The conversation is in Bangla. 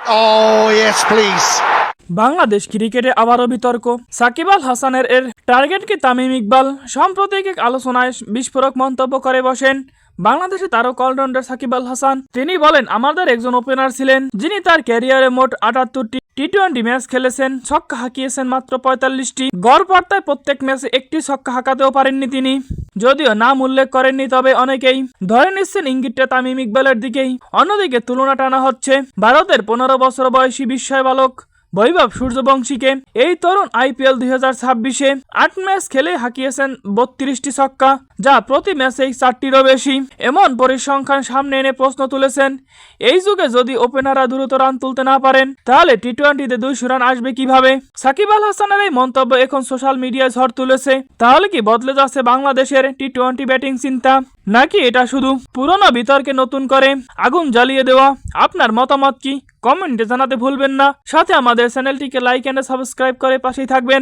Oh, yes, please. বাংলাদেশ ক্রিকেটে আবারও বিতর্ক। সাকিব আল হাসানের টার্গেট কি তামিম ইকবাল? সাম্প্রতিক এক আলোচনায় বিস্ফোরক মন্তব্য করে বসেন বাংলাদেশে তারকা অলরাউন্ডার সাকিব আল হাসান। তিনি বলেন, আমাদের একজন ওপেনার ছিলেন যিনি তার ক্যারিয়ারে মোট 78টি টি-20 ম্যাচ খেলেছেন, ছক্কা হাঁকিয়েছেন মাত্র 45টি। গড় পর্দায় প্রত্যেক ম্যাচে একটি ছক্কা হাঁকাতেও পারেননি তিনি। যদিও নাম উল্লেখ করেননি, তবে অনেকেই ধরে নিচ্ছেন ইঙ্গিতটা তামিম ইকবালের দিকেই। অন্যদিকে তুলনা টানা হচ্ছে ভারতের 15 বছর বয়সী বিস্ময় বালক বৈভব সূর্যবংশীকে। এই তরুণ IPL 2026-এ 8 ম্যাচ খেলে হাঁকিয়েছেন 32টি ছক্কা, যা প্রতি ম্যাচেই 4টিরও বেশি। এমন পরিসংখ্যান সামনে এনে প্রশ্ন তুলেছেন, এই যুগে যদি ওপেনাররা দ্রুত রান তুলতে না পারেন, তাহলে টি-20-তে 200 রান আসবে কিভাবে? সাকিব আল হাসানের এই মন্তব্য এখন সোশ্যাল মিডিয়ায় ঝড় তুলেছে। তাহলে কি বদলে যাচ্ছে বাংলাদেশের টি-20 ব্যাটিং চিন্তা, নাকি এটা শুধু পুরনো বিতর্কে নতুন করে আগুন জ্বালিয়ে দেওয়া? আপনার মতামত কি? কমেন্টে জানাতে ভুলবেন না। সাথে আমাদের চ্যানেলটিকে লাইক এন্ড সাবস্ক্রাইব করে পাশেই থাকবেন।